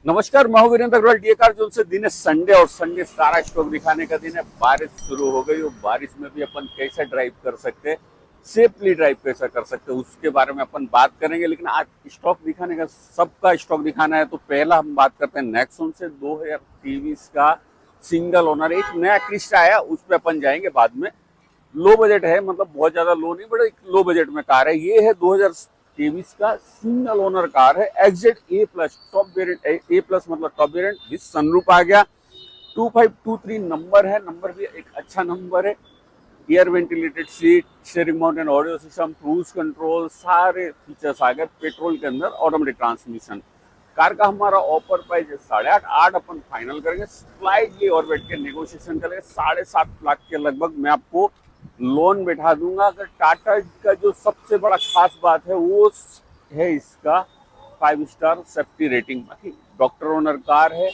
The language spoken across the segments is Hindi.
नमस्कार, मैं हूं Virendra Agarwal the car zone से। दिन है संडे और संडे सारा स्टॉक दिखाने का दिन है। बारिश शुरू हो गई और बारिश में भी अपन कैसे ड्राइव कर सकते हैं, सेफली ड्राइव कैसे कर सकते हैं, उसके बारे में अपन बात करेंगे। लेकिन आज स्टॉक दिखाने का, सबका स्टॉक दिखाना है, तो पहला हम बात करते हैं नेक्सॉन से। 2023 का सिंगल ओनर एक नया क्रिस्टा आया, उस पर अपन जाएंगे बाद में। लो बजट है, मतलब बहुत ज्यादा लो नहीं, बट एक लो बजट में कार है। ये है 2023 का सिंगल ओनर कार है, एक्जेड ए प्लस टॉप वेरिएंट। ए प्लस मतलब टॉप वेरिएंट विद सनरूफ आ गया। 2523 नंबर है, नंबर भी एक अच्छा नंबर है। Air ventilated seat, steering mount and audio system, cruise control, सारे फीचर्स आ गए। पेट्रोल के अंदर ऑटोमेटिक ट्रांसमिशन। कार का हमारा ऑफर प्राइस है 8.5 अपन फाइनल करेंगे, स्लाइडली और बैठ के नेगोशिएशन करेंगे। 7.5 लाख के लगभग मैं आपको लोन बैठा दूंगा। अगर टाटा का जो सबसे बड़ा खास बात है वो है इसका 5 स्टार सेफ्टी रेटिंग। बाकी डॉक्टर ओनर कार है,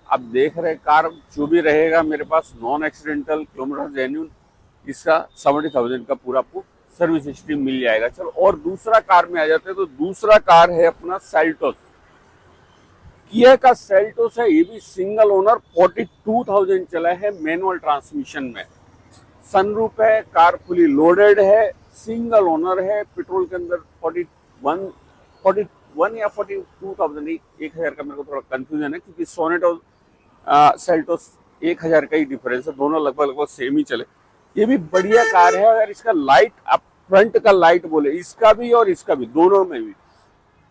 आप देख रहे कार जो भी रहेगा मेरे पास नॉन एक्सीडेंटल, किलोमीटर जेन्युइन, इसका 70,000 का पूरा आपको सर्विस हिस्ट्री मिल जाएगा। चलो और दूसरा कार में आ जाते हैं। तो दूसरा कार है अपना सेल्टोस, किया का सेल्टोस है। ये भी सिंगल ओनर, 42,000 चला है, मैनुअल ट्रांसमिशन में, सनरूफ है, कार फुली लोडेड है, सिंगल ओनर है। पेट्रोल के अंदर 41 या 42,000, 1,000 का मेरे को थोड़ा कंफ्यूजन है, क्योंकि सोनेट और सेल्टोस 1,000 का ही डिफरेंस है, दोनों लगभग सेम ही चले। ये भी बढ़िया कार है। अगर इसका लाइट, आप फ्रंट का लाइट बोले, इसका भी और इसका भी, दोनों में भी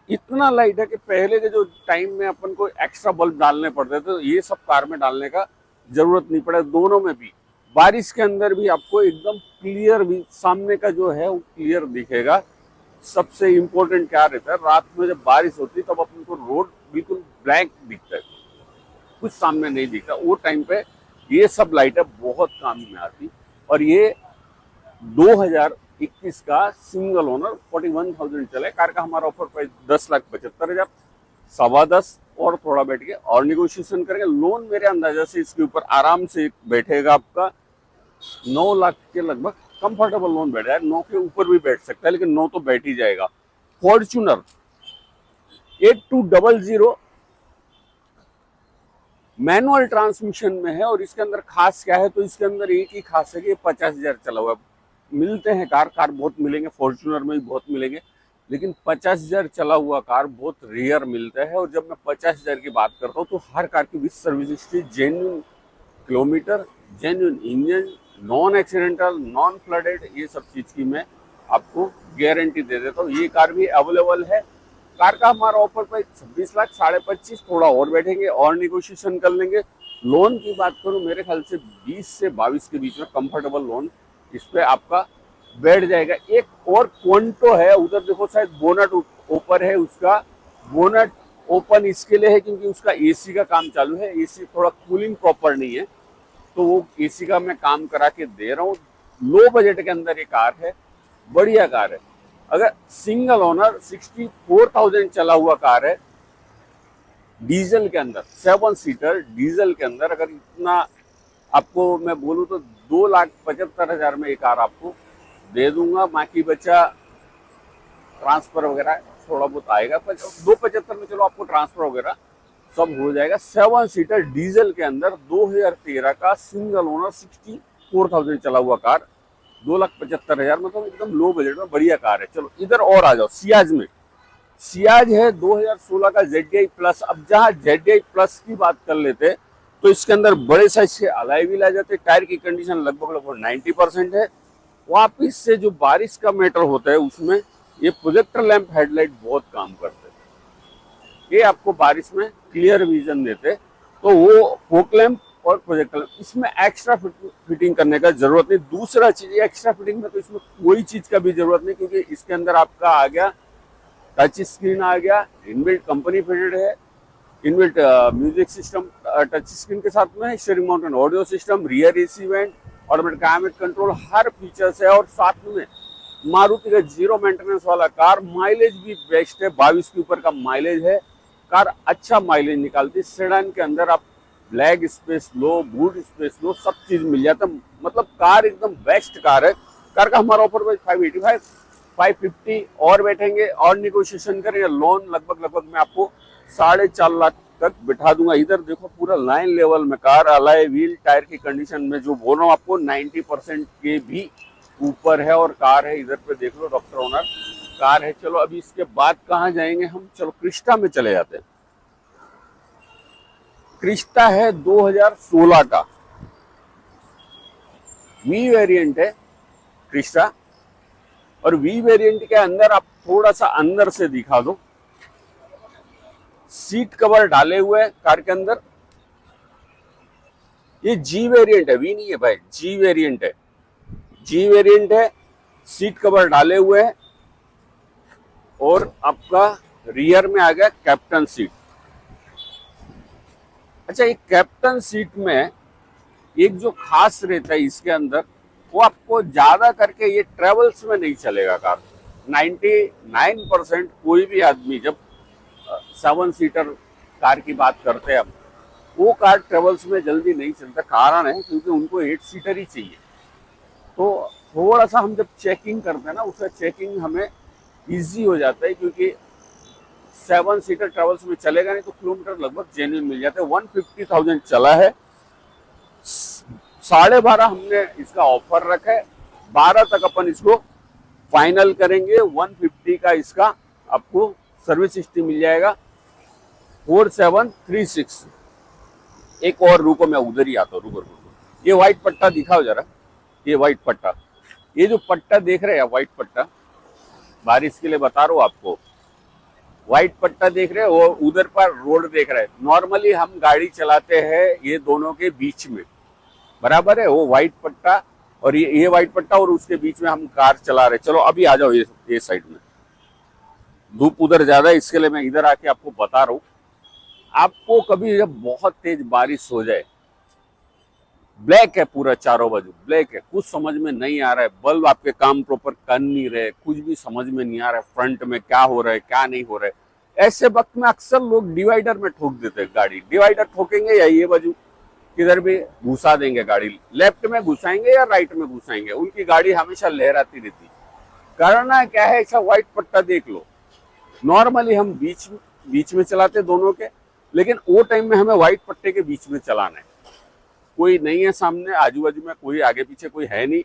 इतना लाइट है कि पहले के जो टाइम में अपन को एक्स्ट्रा बल्ब डालने पड़ते थे, तो ये सब कार में डालने का जरूरत नहीं पड़ा। दोनों में भी बारिश के अंदर भी आपको एकदम क्लियर भी सामने का जो है वो क्लियर दिखेगा। सबसे इम्पोर्टेंट क्या रहता है, रात में जब बारिश होती है तब अपन को रोड बिल्कुल ब्लैक दिखता है, कुछ सामने नहीं दिखता। वो टाइम पे ये सब लाइटें बहुत काम में आती। और ये 2021 का सिंगल ओनर, 41,000 चला है। कार का हमारा ऑफर प्राइस 10,75,000, 10.25 और थोड़ा बैठ के और निगोशिएशन करेंगे। लोन मेरे अंदाजा से इसके ऊपर आराम से बैठेगा आपका 9 लाख के लगभग कंफर्टेबल लोन बैठ जाए। 9 के ऊपर भी बैठ सकता है, लेकिन 9 तो बैठ ही जाएगा। फॉर्च्यूनर 8200 मैनुअल ट्रांसमिशन में है। और इसके अंदर खास क्या है, तो इसके अंदर एक ही खास है कि 50,000 चला हुआ है। मिलते हैं कार बहुत मिलेंगे, फॉर्च्यूनर में भी बहुत मिलेंगे, लेकिन 50,000 चला हुआ कार बहुत रेयर मिलता है। और जब मैं 50,000 की बात करता हूँ तो हर कार की with service history, genuine kilometre, genuine engine, non accidental, non flooded, ये सब चीज की मैं आपको गारंटी दे देता हूँ। ये कार भी अवेलेबल है। कार का हमारा ऑफर प्राइस 26 लाख, 25.5, थोड़ा और बैठेंगे और निगोशिएशन कर लेंगे। लोन की बात करूं, मेरे ख्याल से 20 से 22 के बीच में कंफर्टेबल लोन इस पे आपका बैठ जाएगा। एक और क्वांटो है, उधर देखो शायद बोनट ओपन है। उसका बोनट ओपन इसके लिए है क्योंकि उसका एसी का काम चालू है। एसी थोड़ा कूलिंग प्रॉपर नहीं है, तो वो एसी का मैं काम करा के दे रहा हूँ। लो बजट के अंदर ये कार है, बढ़िया कार है। अगर सिंगल ओनर 64,000 चला हुआ कार है, डीजल के अंदर, 7 सीटर डीजल के अंदर, अगर इतना आपको मैं बोलूँ तो 2,75,000 में ये कार आपको दे दूंगा। बाकी बच्चा ट्रांसफर वगैरह थोड़ा बहुत आएगा, 2,75 में चलो आपको ट्रांसफर वगैरह सब हो जाएगा। 7 सीटर डीजल के अंदर 2013 का सिंगल ओनर, 64,000 चला हुआ कार, 2,75,000, मतलब एकदम लो बजट में बढ़िया कार है। चलो इधर और आ जाओ, सियाज में। सियाज है 2016 का ZDI प्लस। अब जहाँ ZDI प्लस की बात कर लेते तो इसके अंदर बड़े साइज के अलॉय व्हील आ जाते। टायर की कंडीशन लगभग 90% है। वापिस से जो बारिश का मैटर होता है उसमें ये प्रोजेक्टर लैंप हेडलाइट बहुत काम करते हैं। ये आपको बारिश में क्लियर विजन देते, तो वो फोक लैंप और प्रोजेक्टर लैंप, इसमें एक्स्ट्रा फिटिंग करने का जरूरत नहीं। दूसरा चीज, एक्स्ट्रा फिटिंग में तो इसमें कोई चीज का भी जरूरत नहीं, क्योंकि इसके अंदर आपका आ गया टच स्क्रीन, आ गया इनबिल्ट, कंपनी फिटेड है inbuilt music system touch screen के साथ में, steering mount and audio system, rear AC vent, automatic climate control, her features है। और साथ में मारुति का 0 मेंटेनेंस वाला कार, माइलेज भी बेस्ट है, 22 के ऊपर का माइलेज है। कार अच्छा माइलेज निकालती है। सेडान के अंदर आप ब्लैक स्पेस लो, बूट स्पेस लो, सब चीज मिल जाता है। मतलब कार एकदम बेस्ट कार है। कार का हमारा ऑफर प्राइस 585, 550 और बैठेंगे और निगोशिएशन करेंगे। लोन लगभग मैं आपको 4.5 लाख तक बिठा दूंगा। इधर देखो पूरा लाइन लेवल में कार, अलाय व्हील, टायर की कंडीशन में जो बोल रहा हूँ आपको 90% के भी ऊपर है और कार है। इधर पे देख लो डॉक्टर ओनर कार है। चलो अभी इसके बाद कहाँ जाएंगे हम, चलो क्रिस्टा में चले जाते हैं। क्रिस्टा है 2016 का, वी वेरिएंट है क्रिस्टा। और वी वेरिएंट के अंदर आप थोड़ा सा अंदर से दिखा दो, सीट कवर डाले हुए हैं कार के अंदर। ये जी वेरिएंट है, वी नहीं है भाई, जी वेरिएंट है, जी वेरिएंट है। सीट कवर डाले हुए हैं और आपका रियर में आ गया कैप्टन सीट। अच्छा, ये कैप्टन सीट में एक जो खास रहता है इसके अंदर, वो आपको ज्यादा करके ये ट्रेवल्स में नहीं चलेगा कार। 99% कोई भी आदमी जब 7 सीटर कार की बात करते हैं हम, वो कार ट्रेवल्स में जल्दी नहीं चलता। कारण है क्योंकि उनको 8 सीटर ही चाहिए। तो थोड़ा सा हम जब चेकिंग करते हैं ना, उसका चेकिंग हमें इजी हो जाता है, क्योंकि 7 सीटर ट्रेवल्स में चलेगा नहीं तो किलोमीटर लगभग जेन्युइन मिल जाते हैं। 150,000 चला है, 12.5 हमने इसका ऑफर रखा है, 12 तक अपन इसको फाइनल करेंगे। 150 का इसका आपको सर्विस हिस्ट्री मिल जाएगा 4736। एक और रुको, मैं उधर ही आता हूँ, रुको। ये व्हाइट पट्टा दिखाओ जरा, ये व्हाइट पट्टा, ये जो पट्टा देख रहे हैं व्हाइट पट्टा, बारिश के लिए बता रहा हूँ आपको, व्हाइट पट्टा देख रहे हैं, वो उधर पर रोड देख रहे हैं। नॉर्मली हम गाड़ी चलाते हैं ये दोनों के बीच में, बराबर है, वो व्हाइट पट्टा और ये व्हाइट पट्टा, और उसके बीच में हम कार चला रहे। चलो अभी आ जाओ ये साइड में, धूप उधर ज्यादा है इसके लिए मैं इधर आके आपको बता रहा हूँ। आपको कभी जब बहुत तेज बारिश हो जाए, ब्लैक है पूरा चारों बाजू, ब्लैक है, कुछ समझ में नहीं आ रहा है, बल्ब आपके काम प्रॉपर कर नहीं रहे, कुछ भी समझ में नहीं आ रहा है, फ्रंट में क्या हो रहा है क्या नहीं हो रहा है, ऐसे वक्त में अक्सर लोग डिवाइडर में ठोक देते हैं गाड़ी। डिवाइडर ठोकेंगे या ये बाजू किधर भी घुसा देंगे गाड़ी, लेफ्ट में घुसाएंगे या राइट में घुसाएंगे, उनकी गाड़ी हमेशा लहराती रहती। करना क्या है, ऐसा व्हाइट पट्टा देख लो। नॉर्मली हम बीच में चलाते दोनों के, लेकिन वो टाइम में हमें व्हाइट पट्टे के बीच में चलाना है। कोई नहीं है सामने, आजू बाजू में कोई आगे पीछे कोई है नहीं,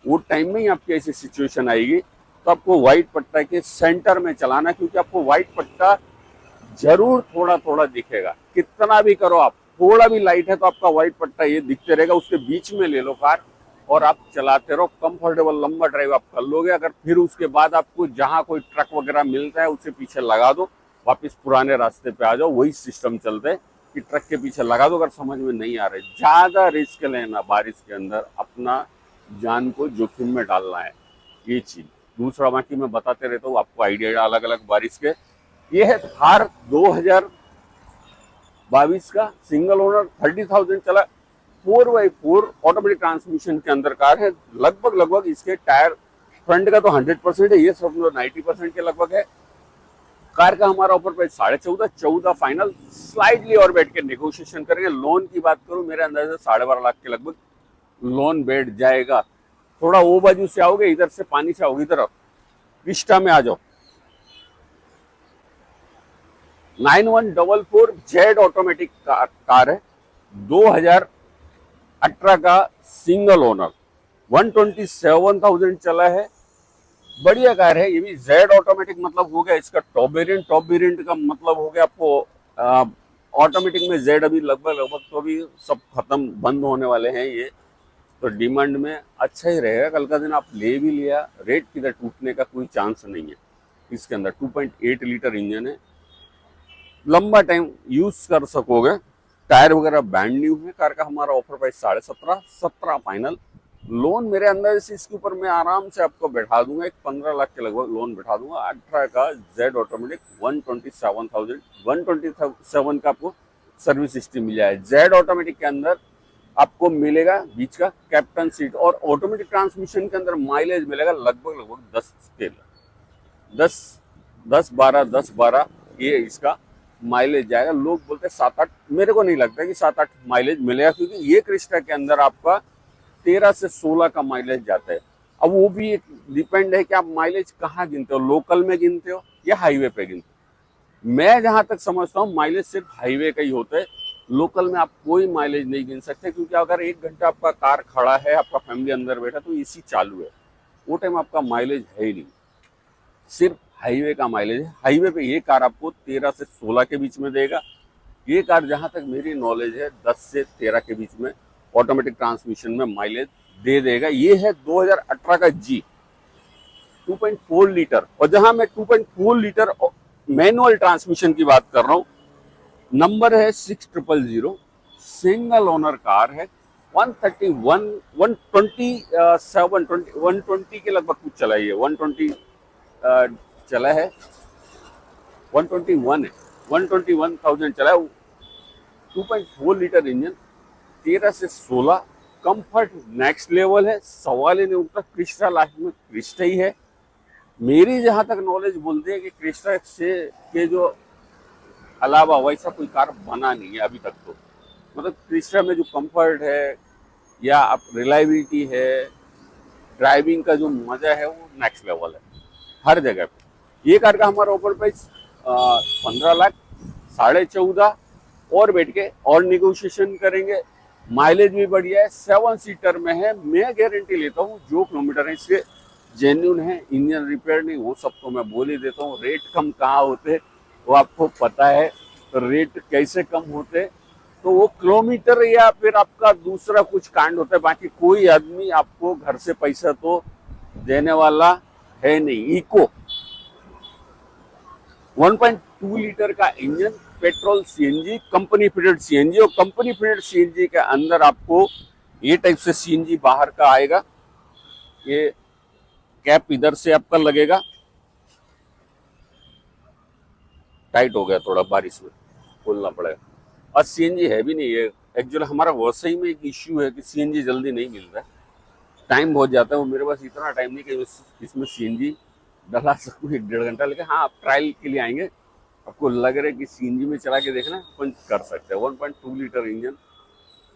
वो टाइम में ही आपकी ऐसी सिचुएशन आएगी तो आपको व्हाइट पट्टा के सेंटर में चलाना, क्योंकि आपको व्हाइट पट्टा जरूर थोड़ा थोड़ा दिखेगा। कितना भी करो आप, थोड़ा भी लाइट है तो आपका व्हाइट पट्टा ये दिखते रहेगा। उसके बीच में ले लो कार और आप चलाते रहो, कंफर्टेबल लंबा ड्राइव आप कर लोगे। अगर फिर उसके बाद आपको जहाँ कोई ट्रक वगैरह मिलता है उससे पीछे लगा दो, वापस पुराने रास्ते पे आ जाओ, वही सिस्टम चलते हैं कि ट्रक के पीछे लगा दो। अगर समझ में नहीं आ रहा है, ज्यादा रिस्क लेना बारिश के अंदर, अपना जान को जोखिम में डालना है, ये चीज। दूसरा बाकी मैं बताते रहता हूँ आपको आइडिया अलग अलग बारिश के। ये है थार 2022 का सिंगल ओनर, 30,000 चला, 4x4 ऑटोमेटिक ट्रांसमिशन के अंदर कार है। लगभग इसके टायर फ्रंट का तो 100% है, ये सब 90% के लगभग है। कार का हमारा ऑफर प्राइस 14.5 फाइनल, स्लाइडली और बैठ के नेगोशिएशन करेंगे। लोन की बात करूं, मेरे अंदाजे से 12.5 लाख के लगभग लोन बैठ जाएगा। थोड़ा वो बाजू से आओगे, इधर से पानी से आओगे, इधर क्रिस्टा में आ जाओ। 9144 जेड ऑटोमेटिक कार है, 2018 का सिंगल ओनर, 127,000 चला है, बढ़िया कार है। ये भी जेड ऑटोमेटिक मतलब हो गया इसका टॉप वेरिएंट। टॉप वेरिएंट का मतलब हो गया आपको ऑटोमेटिक में जेड अभी लगभग तो अभी सब खत्म, बंद होने वाले हैं ये, तो डिमांड में अच्छा ही रहेगा। कल का दिन आप ले भी लिया, रेट किधर टूटने का कोई चांस नहीं है। इसके अंदर 2.8 लीटर इंजन है, लंबा टाइम यूज कर सकोगे। टायर वगैरह ब्रांड न्यू है। कार का हमारा ऑफर प्राइस 17.5 फाइनल। लोन मेरे अंदर से इसके ऊपर मैं आराम से आपको बैठा दूंगा, एक 15 लाख के लगभग लोन बैठा दूंगा। 18 का जेड ऑटोमेटिक 127 का आपको सर्विस हिस्ट्री मिल जाए। जेड ऑटोमेटिक के अंदर आपको मिलेगा बीच का कैप्टन सीट, और ऑटोमेटिक ट्रांसमिशन के अंदर माइलेज मिलेगा लगभग 10-12 ये इसका माइलेज जाएगा। लोग बोलते हैं 7-8, मेरे को नहीं लगता कि 7-8 माइलेज मिलेगा, क्योंकि ये क्रिस्टा के अंदर आपका 13 से 16 का माइलेज जाता है। अब वो भी एक डिपेंड है कि आप माइलेज कहाँ गिनते हो, लोकल में गिनते हो या हाईवे पे गिनते हो। मैं जहां तक समझता हूँ माइलेज सिर्फ हाईवे का ही होता है, लोकल में आप कोई माइलेज नहीं गिन सकते, क्योंकि अगर 1 घंटा आपका कार खड़ा है, आपका फैमिली अंदर बैठा तो एसी चालू है, वो टाइम आपका माइलेज है ही नहीं, सिर्फ हाईवे का माइलेज है। हाईवे पे ये कार आपको 13 से 16 के बीच में देगा। ये कार जहां तक मेरी नॉलेज है 10 से 13 के बीच में ऑटोमेटिक ट्रांसमिशन में माइलेज दे देगा। ये है 2018 का जी 2.4 लीटर, और जहां मैं 2.4 लीटर मैनुअल ट्रांसमिशन की बात कर रहा हूँ, नंबर है 6000, सिंगल ओनर कार है, 131 120 के लगभग कुछ चला है, 120 चला है, 121 है, 121,000 चला है। 2.4 लीटर इंजन, 13 से 16, कंफर्ट नेक्स्ट लेवल है, सवाल ही नहीं उठता। क्रिस्टा लास्ट में क्रिस्टा ही है। मेरी जहां तक नॉलेज बोलती है कि क्रिस्टा से के जो अलावा वैसा कोई कार बना नहीं है अभी तक। तो मतलब क्रिस्टा में जो कंफर्ट है या आप रिलायबिलिटी है, ड्राइविंग का जो मजा है वो नेक्स्ट लेवल है हर जगह पे। ये कार का हमारा ऑफर प्राइस 15 लाख 14.5 और बैठ के और निगोशिएशन करेंगे। माइलेज भी बढ़िया है, 7 सीटर में है। मैं गारंटी लेता हूँ जो किलोमीटर है इसके जेन्युइन है, इंजन रिपेयर नहीं, वो सब तो मैं बोल ही देता हूँ। रेट कम कहाँ होते वो आपको पता है, तो रेट कैसे कम होते तो वो किलोमीटर या फिर आपका दूसरा कुछ कांड होता है। बाकी कोई आदमी आपको घर से पैसा तो देने वाला है नहीं। इको 1.2 लीटर का engine, petrol CNG, company fitted CNG, और कंपनी फिटेड सीएनजी के अंदर आपको ये टाइप से सीएनजी बाहर का आएगा। ये कैप इधर से आपका लगेगा, टाइट हो गया थोड़ा, बारिश में खोलना पड़ेगा। और सीएनजी है भी नहीं है एक्चुअली। हमारा वैसे ही में एक इश्यू है कि सीएनजी जल्दी नहीं मिल रहा है, टाइम बहुत जाता है। वो मेरे पास इतना टाइम नहीं कि इसमें सीएनजी डला सकूँ 1-1.5 घंटा। लेकिन हाँ, आप ट्रायल के लिए आएंगे, आपको लग रहा है कि सीएनजी में चला के देखना, अपन कर सकते हैं। 1.2 लीटर इंजन,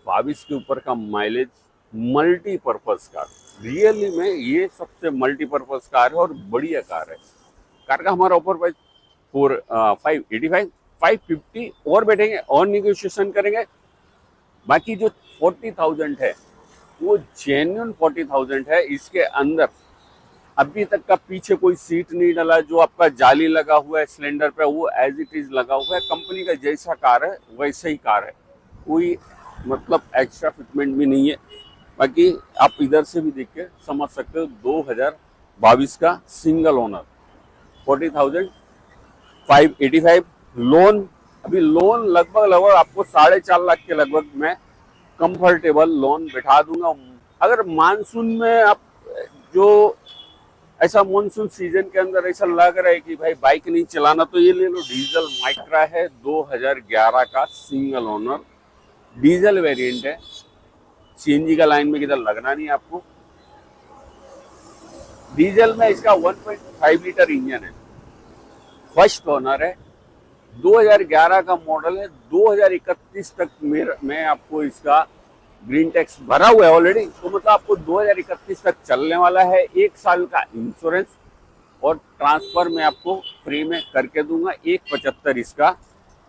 22 के ऊपर का माइलेज, मल्टीपर्पज कार। रियली में ये सबसे मल्टीपर्पज कार है और बढ़िया कार है। कार का हमारा ऑफर प्राइस 585, 550 और बैठेंगे और निगोशिएशन करेंगे। बाकी जो 40,000 है वो जेन्युइन 40,000 है। इसके अंदर अभी तक का पीछे कोई सीट नहीं डला, जो आपका जाली लगा हुआ है सिलेंडर पे वो एज इट इज लगा हुआ है। कंपनी का जैसा कार है वैसा ही कार है, कोई मतलब एक्स्ट्रा फिटमेंट भी नहीं है। बाकी आप इधर से भी देख के समझ सकते हो। 2022 का सिंगल ओनर, 40,000, 585 लोन। अभी लोन लगभग आपको 4.5 लाख के लगभग मैं कंफर्टेबल लोन बैठा दूंगा। अगर मानसून में आप जो ऐसा मानसून सीजन के अंदर ऐसा लग रहा है कि भाई बाइक नहीं चलाना, तो ये ले लो। डीजल माइक्रा है, 2011 का सिंगल ओनर, डीजल वेरिएंट है। सीएनजी का लाइन में किधर लगना नहीं आपको। डीजल में इसका 1.5 लीटर इंजन है, फर्स्ट ओनर है, 2011 का मॉडल है। 2031 तक मैं आपको इसका ग्रीन टैक्स भरा हुआ है ऑलरेडी, तो मतलब आपको 2031 तक चलने वाला है। 1 साल का इंश्योरेंस और ट्रांसफर में आपको फ्री में करके दूंगा। 175 इसका,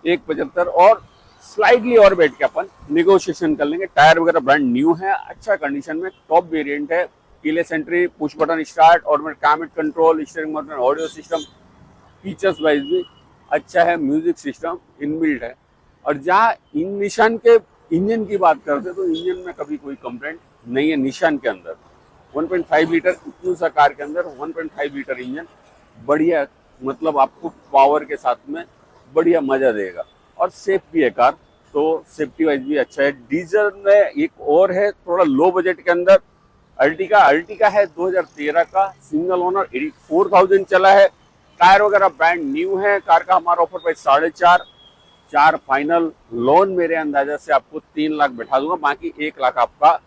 175 और स्लाइडली और बैठ के अपन निगोशिएशन कर लेंगे। टायर वगैरह ब्रांड न्यू है, अच्छा कंडीशन में, टॉप वेरिएंट है। Keyless entry, push button start, automatic climate control, steering motor, audio system, features wise भी अच्छा है। म्यूजिक सिस्टम इनबिल्ट है। और जहाँ इन निशान के इंजन की बात करते हैं तो इंजन में कभी कोई कंप्लेंट नहीं है। निशान के अंदर 1.5 लीटर इतनी सा कार के अंदर 1.5 लीटर इंजन बढ़िया, मतलब आपको पावर के साथ में बढ़िया मजा देगा। और सेफ भी है कार, तो सेफ्टी वाइज भी अच्छा है। डीजल में एक और है थोड़ा लो बजट के अंदर, अर्टिका है 2013 का सिंगल ओनर, 84,000 चला है। टायर वगैरह ब्रांड न्यू है। कार का हमारा ऑफर प्राइस 4.5 फाइनल। लोन मेरे अंदाजा से आपको 3 लाख बैठा दूंगा, बाकी 1 लाख आपका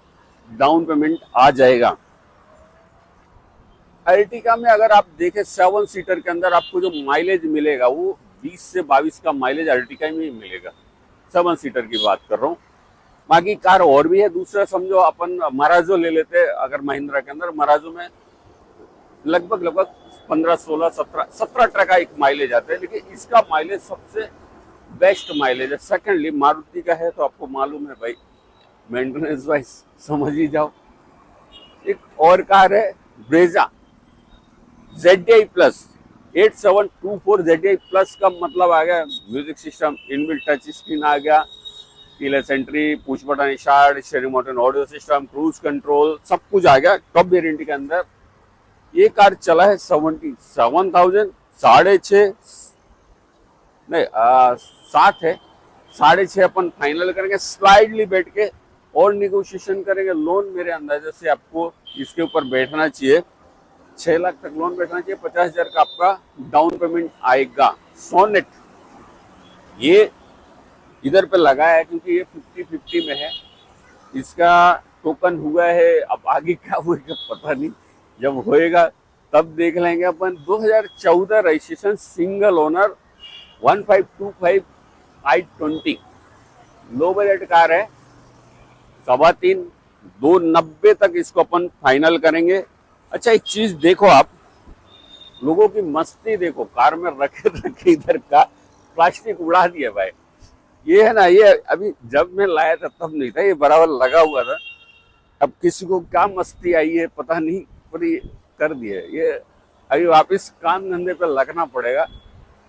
डाउन पेमेंट आ जाएगा। अर्टिका में अगर आप देखें 7 सीटर के अंदर आपको जो माइलेज मिलेगा वो 20 से 22 का माइलेज अर्टिका में ही मिलेगा। 7 सीटर की बात कर रहा हूँ। बाकी कार और भी है। दूसरा समझो अपन मराजो ले लेते, अगर महिंद्रा के अंदर मराजो में लगभग 15, 16, 17 ट्रक का एक माइलेज आता है, लेकिन इसका माइलेज सबसे बेस्ट माइलेज है। सेकेंडली मारुति का है तो आपको मालूम है भाई, मेंटेनेंस वाइज समझ ही जाओ। एक और कार है Brezza ZDI plus 8724 ZDI plus का मतलब आ गया music system, inbuilt touch screen आ गया, keyless entry, push button start, steering motor audio system, cruise control, सब कुछ आ गया टॉप वेरिएंट के अंदर। ये कार चला है 77,000, 6.5 नहीं 7 है, 6.5 अपन फाइनल करेंगे, स्लाइडली बैठ के और निगोशिएशन करेंगे। लोन मेरे अंदाजे से आपको इसके ऊपर बैठना चाहिए, 6 लाख तक लोन बैठना चाहिए, 50,000 का आपका डाउन पेमेंट आएगा। सोनेट ये इधर पे लगा है क्योंकि ये 50-50 में है, इसका टोकन हुआ है, अब आगे क्या होएगा पता नहीं, जब होएगा तब देख लेंगे अपन। 2014 registration, single owner, 1525 i20, low budget car है, 3.25, 290 तक इसको अपन फाइनल करेंगे। अच्छा एक चीज देखो, आप लोगों की मस्ती देखो, कार में रखे रखे इधर का प्लास्टिक उड़ा दिया भाई। ये है ना, ये अभी जब मैं लाया था तब नहीं था, ये बराबर लगा हुआ था, अब किसी को क्या मस्ती आई है पता नहीं, पर ये कर दिए। ये अभी वापस काम धंधे पे लगना पड़ेगा।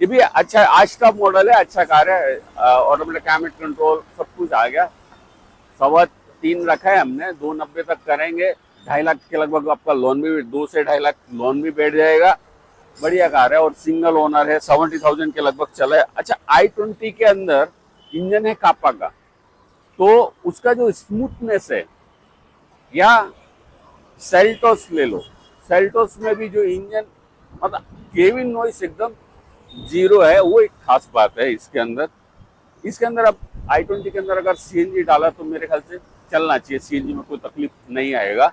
ये भी अच्छा आस्टा मॉडल है, अच्छा कार है, ऑटोमेटिक क्लाइमेट कंट्रोल सब कुछ आ गया। 3.25 रखा है हमने, 290 तक करेंगे, 2.5 लाख के लगभग आपका लोन भी, 2 से 2.5 लाख लोन भी बैठ जाएगा। बढ़िया कार है और सिंगल ओनर है, 70,000 के लगभग चला है। अच्छा i20 के अंदर इंजन है कापा का, तो उसका जो स्मूथनेस है, या सेल्टोस ले लो, सेल्टोस में भी जो इंजन मतलब केबिन नॉइस एकदम 0 है, वो एक खास बात है इसके अंदर। इसके अंदर अब i20 के अंदर अगर CNG डाला तो मेरे ख्याल से चलना चाहिए, CNG में कोई तकलीफ नहीं आएगा,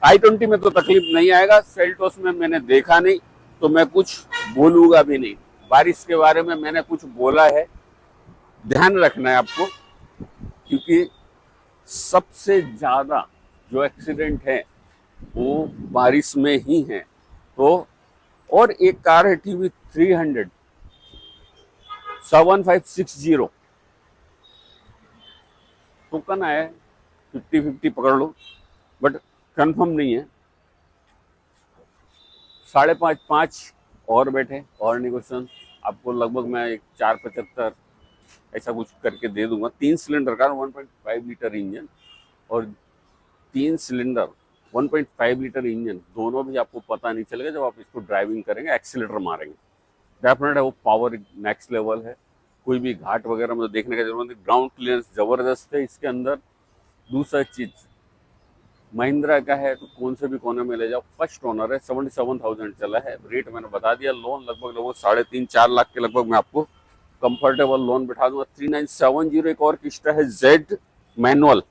i20 में तो तकलीफ नहीं आएगा। सेल्टोस में मैंने देखा नहीं तो मैं कुछ बोलूंगा भी नहीं, बारिश के बारे में मैंने कुछ बोला है, ध्यान रखना है आपको, क्योंकि सबसे ज्यादा जो एक्सीडेंट है वो बारिश में ही है। तो और एक कार है TV 300 7560, टोकन है, 50-50 पकड़ लो, बट कंफर्म नहीं है। 5.5 और बैठे और निगोशिएशन आपको लगभग मैं 4.75 ऐसा कुछ करके दे दूंगा। 3 सिलेंडर कार, 1.5 लीटर इंजन और 3 सिलेंडर 1.5 लीटर इंजन, दोनों भी आपको पता नहीं चलेगा जब आप इसको ड्राइविंग करेंगे, एक्सीलेटर मारेंगे। डेफिनेट है वो पावर नेक्स्ट लेवल है, कोई भी घाट वगैरह में तो देखने का जरूरत नहीं, ग्राउंड क्लियरेंस जबरदस्त है इसके अंदर। दूसरा चीज महिंद्रा का है तो कौन से भी कोने में ले जाओ, फर्स्ट ओनर है, 77,000 चला है, रेट मैंने बता दिया। लोन लगभग 3.5-4 लाख के लगभग मैं आपको कंफर्टेबल लोन बिठा दूंगा। 3970 एक और किस्त है, Z मैनुअल,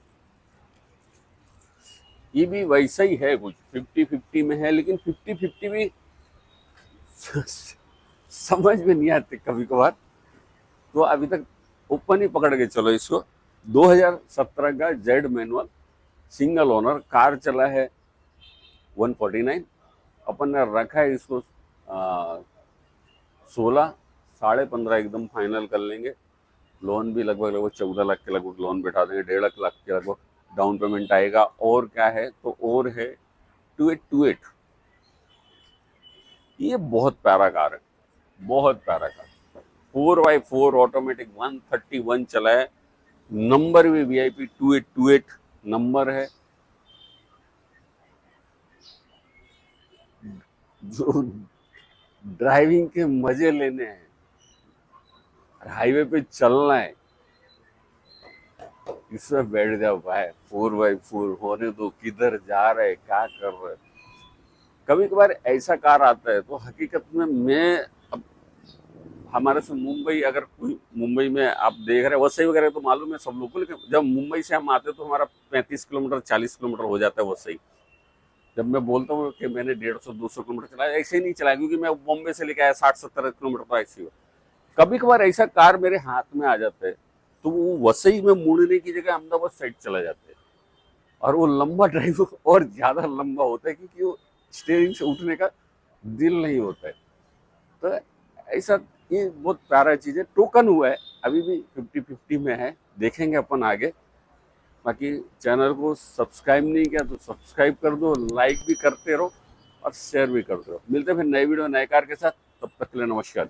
ये भी वैसा ही है, कुछ 50-50 में है, लेकिन 50-50 भी समझ में नहीं आते कभी कभार, तो अभी तक ओपन ही पकड़ के चलो इसको। 2017 का Z manual, single owner, car चला है 149, अपन ने रखा है इसको 16, 15.5 एकदम फाइनल कर लेंगे। लोन भी लगभग 14 लाख के लगभग लोन बैठा देंगे, 1.5 लाख के लगभग डाउन पेमेंट आएगा। और क्या है तो और है 2828, ये बहुत प्यारा कार है, बहुत प्यारा कार, 4x4 ऑटोमेटिक, 131 चला है, नंबर भी VIP 2828 नंबर है। जो ड्राइविंग के मजे लेने हैं, हाईवे पे चलना है, इसमें बैठ जाओ भाई, 4x4 होने दो, किधर जा रहे क्या कर रहे। कभी कभार ऐसा कार आता है तो हकीकत में मैं अब हमारे से मुंबई, अगर कोई मुंबई में आप देख रहे हैं, वसई वगैरह तो मालूम है सब लोगों को, लेकिन जब मुंबई से हम आते तो हमारा 35 किलोमीटर 40 किलोमीटर हो जाता है वसई। जब मैं बोलता हूँ कि मैंने 150-200 किलोमीटर चलाया, ऐसे ही नहीं चलाया, क्योंकि मैं बॉम्बे से लेके आया 60-70 किलोमीटर, तो ऐसे ही कभी कभार ऐसा कार मेरे हाथ में आ जाता है तो वो वसई में मुड़ने की जगह अहमदाबाद साइड चला जाता है, और वो लंबा ड्राइव और ज्यादा लंबा होता है, क्योंकि वो स्टीयरिंग से उठने का दिल नहीं होता है। तो ऐसा ये बहुत प्यारा चीज़ है। टोकन हुआ है, अभी भी 50-50 में है, देखेंगे अपन आगे। बाकी चैनल को सब्सक्राइब नहीं किया तो सब्सक्राइब कर दो, लाइक भी करते रहो और शेयर भी करते रहो। मिलते हैं फिर नए वीडियो नए कार के साथ, तब तक के लिए नमस्कार।